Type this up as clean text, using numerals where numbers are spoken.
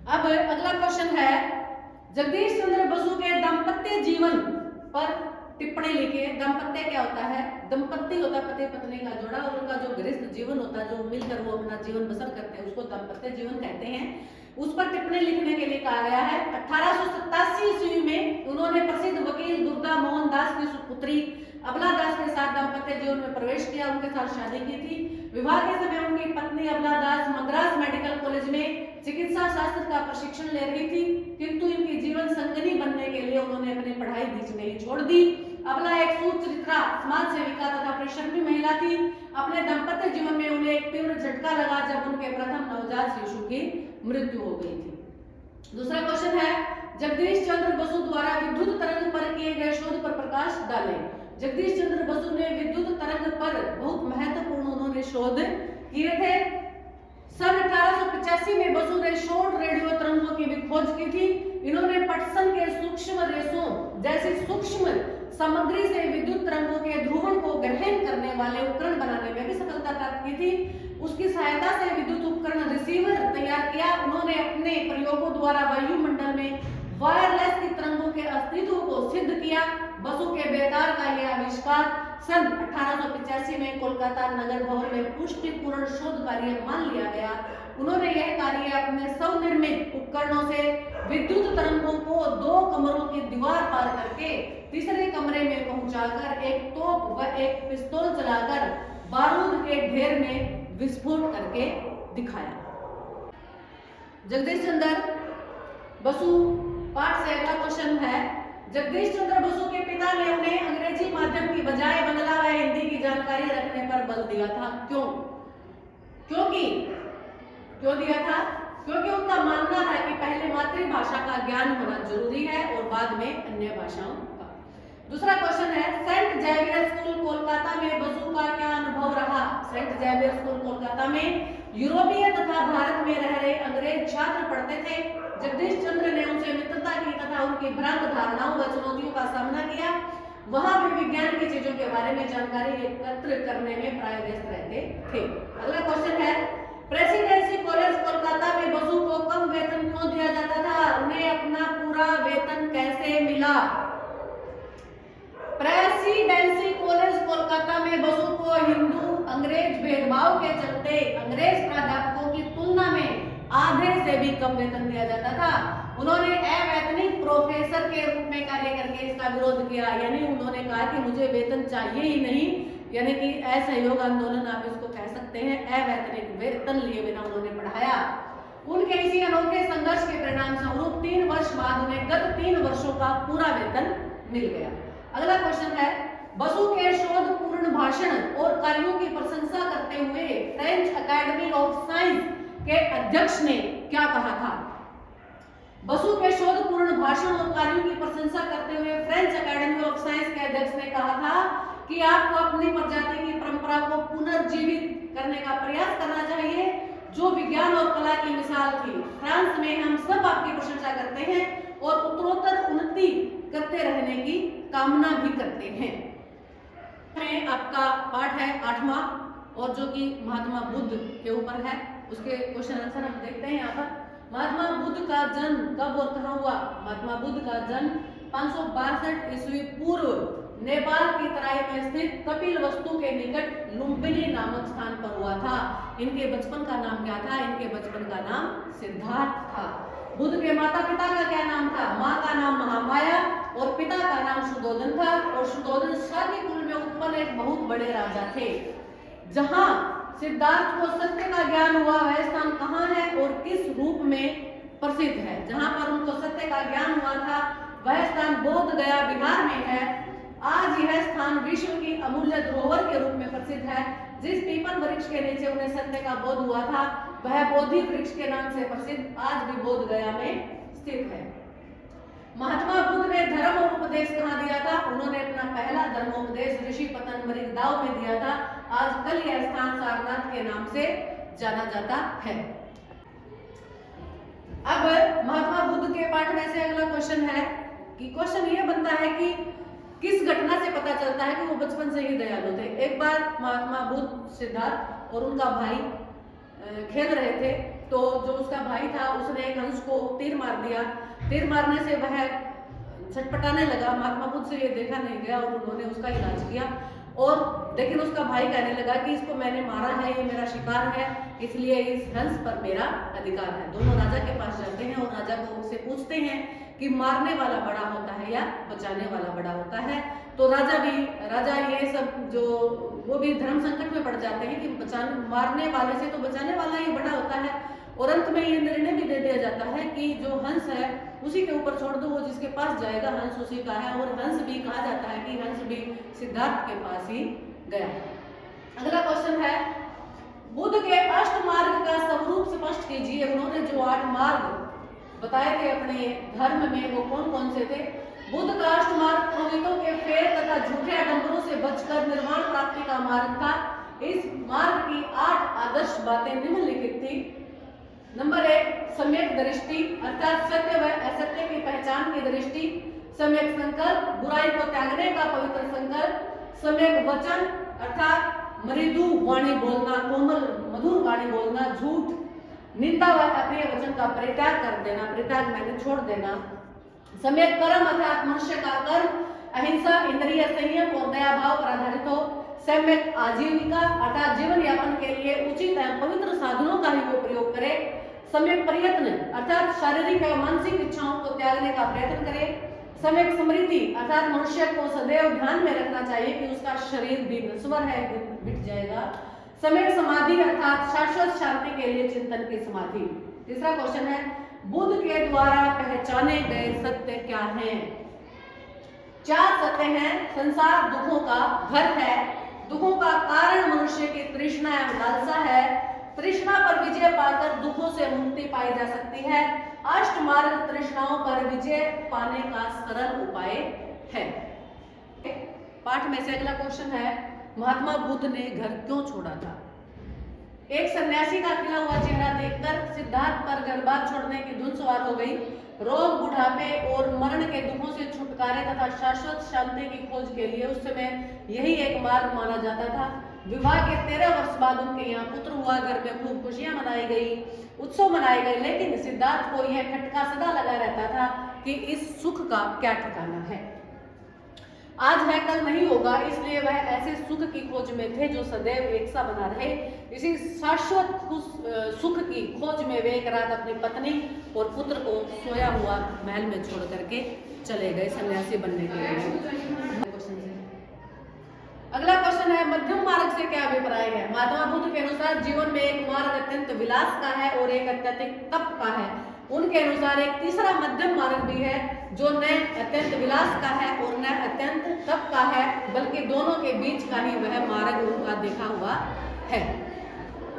अब अगला क्वेश्चन है, जगदीश चंद्र बसु के दाम्पत्य जीवन पर टिप्पणी लिखिए। दाम्पत्य क्या होता है? दंपत्ति होता है पति पत्नी का जोड़ा, और उनका जो गृहस्थ जीवन होता है, जो मिलकर वो अपना जीवन बसर करते हैं, उसको दाम्पत्य जीवन कहते हैं। उस पर टिप्पणी लिखने के लिए कहा गया है। 1887 ईस्वी में उन्होंने प्रसिद्ध वकील दुर्गा मोहन दास की सुपुत्री अबला दास के साथ दाम्पत्य जीवन में प्रवेश किया, उनके साथ शादी की थी। विवाह के समय उनकी पत्नी अबला दास मद्रास मेडिकल कॉलेज में चिकित्सा शास्त्र का प्रशिक्षण ले रही थी, किंतु इनकी जीवन संगनी बनने के लिए उन्होंने अपनी पढ़ाई बीच में ही छोड़ दी। अबला एक सुचरित्रा, समाज सेविका तथा परिश्रमी महिला थी। अपने दाम्पत्य जीवन में उन्हें एक तीव्र झटका लगा जब उनके प्रथम नवजात शिशु की मृत्यु हो गई थी। दूसरा क्वेश्चन है, जगदीश चंद्र बसु द्वारा विद्युत तरंग पर किए गए शोध पर प्रकाश डालें। जगदीश चंद्र बसु ने विद्युत तरंग पर बहुत महत्वपूर्ण उन्होंने शोध किए थे। सन 1885 में बसु ने शॉर्ट रेडियो तरंगों की भी खोज की थी। इन्होंने पटसन के सूक्ष्म रेशों जैसी सूक्ष्म सामग्री से विद्युत तरंगों के ध्रुवण को ग्रहण करने वाले उपकरण बनाने में भी सफलता प्राप्त की थी। उसकी सहायता से विद्युत उपकरण रिसीवर तैयार किया। उन्होंने अपने प्रयोगों द्वारा वायुमंडल में वायरलेस की तरंगों के अस्तित्व को सिद्ध किया। बसु के बेतार का यह आविष्कार सन 1885 में कोलकाता नगर भवन में पुष्टिपूर्ण शोध कार्य मान लिया गया। उन्होंने यह कार्य अपने स्वनिर्मित उपकरणों से विद्युत तरंगों को 2 कमरों की दीवार पार करके तीसरे कमरे में पहुंचाकर एक तोप व एक पिस्तौल चलाकर बारूद के ढेर में विस्फोट करके दिखाया। जगदीश चंद्र बसु पाठ से अगला क्वेश्चन है, जगदीश चंद्र बसु के पिता ने उन्हें अंग्रेजी माध्यम की बजाय बांग्ला व हिंदी की जानकारी रखने पर बल दिया था। क्यों दिया था? क्योंकि उनका मानना था कि पहले मातृभाषा का ज्ञान होना जरूरी है और बाद में अन्य भाषाओं का। दूसरा क्वेश्चन है, सेंट जेवियर स्कूल कोलकाता में बसु का क्या अनुभव रहा? सेंट जेवियर स्कूल कोलकाता में यूरोपीय तथा भारत में रह रहे अंग्रेज छात्र पढ़ते थे। जगदीश चंद्र ने उनसे मित्रता की तथा उनकी भ्रांत धारणाओं व चुनौतियों का सामना किया। वहां भी विज्ञान की चीजों के बारे में जानकारी एकत्र करने में प्राय व्यस्त रहते थे। अगला क्वेश्चन है, प्रेसिडेंसी कॉलेज कोलकाता में बसु को कम वेतन क्यों दिया जाता था? उन्हें अपना पूरा वेतन कैसे मिला? प्रेसिडेंसी कॉलेज कोलकाता में बसु को हिंदू अंग्रेज भेदभाव के चलते अंग्रेज प्राध्यापकों की तुलना में आधे से भी कम वेतन दिया जाता था। उन्होंने अवैतनिक प्रोफेसर के रूप में कार्य करके इसका विरोध किया, यानी उन्होंने कहा कि मुझे वेतन चाहिए ही नहीं, यानी कि असहयोग आंदोलन आप इसको कह सकते हैं। अवैतनिक वेतन लिए बिना उन्होंने पढ़ाया। उनके इसी अनोखे संघर्ष के परिणाम स्वरूप 3 वर्ष बाद उन्हें गत 3 वर्षों का पूरा वेतन मिल गया। अगला क्वेश्चन है, बसु के शोधपूर्ण भाषण और कार्यों की प्रशंसा करते हुए फ्रेंच अकेडमी ऑफ साइंस के अध्यक्ष ने क्या कहा था? बसु के शोधपूर्ण भाषण और कार्यों की प्रशंसा करते हुए फ्रेंच अकेडमी ऑफ साइंस के अध्यक्ष ने कहा था कि आपको अपनी प्रजाति की परंपरा को पुनर्जीवित करने का प्रयास करना चाहिए, जो विज्ञान और कला की मिसाल थी। फ्रांस में हम सब आपकी प्रशंसा करते हैं और उत्तरोत्तर उन्नति करते रहने की कामना भी करते हैं। में आपका पाठ है 8वां, और जो कि महात्मा बुद्ध के ऊपर है। उसके क्वेश्चन आंसर हम देखते हैं यहाँ पर। महात्मा बुद्ध का जन्म कब और कहाँ हुआ? महात्मा बुद्ध का जन्म 562 ईस्वी पूर्व नेपाल की तराई में स्थित कपिलवस्तु के निकट लुम्बिनी नामक स्थान पर हुआ था। इनके बचपन का नाम क्या था? इनके बचपन का नाम सिद्धार्थ था। बुद्ध के माता पिता का क्या नाम था? माँ का नाम महामाया और पिता का नाम शुद्धोधन था। और शुद्धोधन शाक्य कुल में उत्पन्न एक बहुत बड़े राजा थे। जहाँ सिद्धार्थ को सत्य का ज्ञान हुआ वह स्थान कहाँ है और किस रूप में प्रसिद्ध है? जहाँ पर उनको सत्य का ज्ञान हुआ था वह स्थान बोध गया बिहार में है। आज यह स्थान विश्व की अमूल्य धरोहर के रूप में प्रसिद्ध है। जिस पीपल वृक्ष के नीचे उन्हें सत्य का बोध हुआ था वह बोधि वृक्ष के नाम से प्रसिद्ध आज भी बोध गया में स्थित है। महात्मा बुद्ध ने धर्म और उपदेश कहाँ दिया था? उन्होंने अपना पहला धर्मोपदेश ऋषि पतंजलि दाव में दिया था। आजकल यह स्थान सारनाथ के नाम से जाना जाता है। अब महात्मा बुद्ध के पाठ में से अगला क्वेश्चन है कि क्वेश्चन ये बनता है कि किस घटना से पता चलता है कि वो बचपन से ही दयालु थे? एक बार महात्मा बुद्ध, सिद्धार्थ और उनका भाई खेल रहे थे तो जो उसका भाई था उसने एक हंस को तीर मार दिया। तीर मारने से वह छटपटाने लगा। महात्मा बुद्ध से ये देखा नहीं गया और उन्होंने उसका इलाज किया। और लेकिन उसका भाई कहने लगा कि इसको मैंने मारा है, ये मेरा शिकार है, इसलिए इस हंस पर मेरा अधिकार है। दोनों राजा के पास जाते हैं और राजा को उससे पूछते हैं कि मारने वाला बड़ा होता है या बचाने वाला बड़ा होता है। तो राजा ये सब जो वो भी धर्म संकट में पड़ जाते हैं कि मारने वाले से तो बचाने वाला ही बड़ा होता है। और अंत में ये निर्णय भी दे दिया जाता है कि जो हंस है उसी के ऊपर छोड़ दो, वो जिसके पास जाएगा हंस उसी का है। और हंस भी कहा जाता है कि हंस भी सिद्धार्थ के पास ही गया। अगला क्वेश्चन है, बुद्ध के अष्ट मार्ग का स्वरूप स्पष्ट कीजिए। उन्होंने जो 8 मार्ग बताए थे अपने धर्म में, वो कौन कौन से थे? बुद्ध का अष्ट मार्ग पुरोहितों के फेर तथा झूठे आडंबरों से बचकर निर्वाण प्राप्ति का मार्ग था। इस मार्ग की 8 आदर्श बातें निम्नलिखित थी। नंबर 1, सम्यक दृष्टि अर्थात सत्य व असत्य की पहचान की दृष्टि। सम्यक संकल्प, बुराई को त्यागने का पवित्र संकल्प। सम्यक वचन अर्थात मृदु वाणी बोलना, कोमल मधुर वाणी बोलना, झूठ, निंदा व अप्रिय वचन का परित्याग कर देना, परित्याग मैंने छोड़ देना। सम्यक कर्म अर्थात मनुष्य का कर्म अहिंसा, इंद्रिय संयम और दया भाव पर आधारित हो। सम्यक आजीविका अर्थात जीवन यापन के लिए उचित एवं पवित्र साधनों का ही वो प्रयोग करे। सम्यक प्रयत्न अर्थात शारीरिक एवं मानसिक इच्छाओं को त्यागने का प्रयत्न करे। सम्यक स्मृति अर्थात मनुष्य को सदैव ध्यान में रखना चाहिए कि उसका शरीर भी नश्वर है, मिट जाएगा। सम्यक समाधि अर्थात शाश्वत शांति के लिए चिंतन की समाधि। तीसरा क्वेश्चन है, बुद्ध के द्वारा पहचाने गए सत्य क्या हैं? 4 सत्य हैं। संसार दुखों का घर है। दुखों का कारण मनुष्य की तृष्णा एवं लालसा है। तृष्णा पर विजय पाकर दुखों से मुक्ति पाई जा सकती है। अष्ट मार्ग तृष्णाओं पर विजय पाने का सरल उपाय है। पाठ में से अगला क्वेश्चन है, महात्मा बुद्ध ने घर क्यों छोड़ा था? एक सन्यासी का खिला हुआ चेहरा देखकर सिद्धार्थ पर गर्भपात छोड़ने की धुन सवार हो गई। रोग, बुढ़ापे और मरण के दुखों से छुटकारे तथा शाश्वत शांति की खोज के लिए उस समय यही एक मार्ग माना जाता था। विवाह के 13 वर्ष बाद उनके यहाँ पुत्र हुआ। घर में खूब खुशियां मनाई गई, उत्सव मनाए गए। लेकिन सिद्धार्थ को यह खटका सदा लगा रहता था कि इस सुख का क्या ठिकाना है। आज है कल नहीं होगा, इसलिए वह ऐसे सुख की खोज में थे जो सदैव एक सा बना रहे। इसी शाश्वत सुख की खोज में वे एक रात अपनी पत्नी और पुत्र को सोया हुआ महल में छोड़ करके चले गए सन्यासी बनने के लिए। अगला क्वेश्चन है, मध्यम मार्ग से क्या अभिप्राय है? महात्मा बुद्ध के अनुसार जीवन में एक मार्ग अत्यंत विलास का है और एक अत्यधिक तप का है। उनके अनुसार एक तीसरा मध्यम मार्ग भी है जो न अत्यंत विलास का है और न अत्यंत तप का है, बल्कि दोनों के बीच का ही वह मार्ग उनका देखा हुआ है।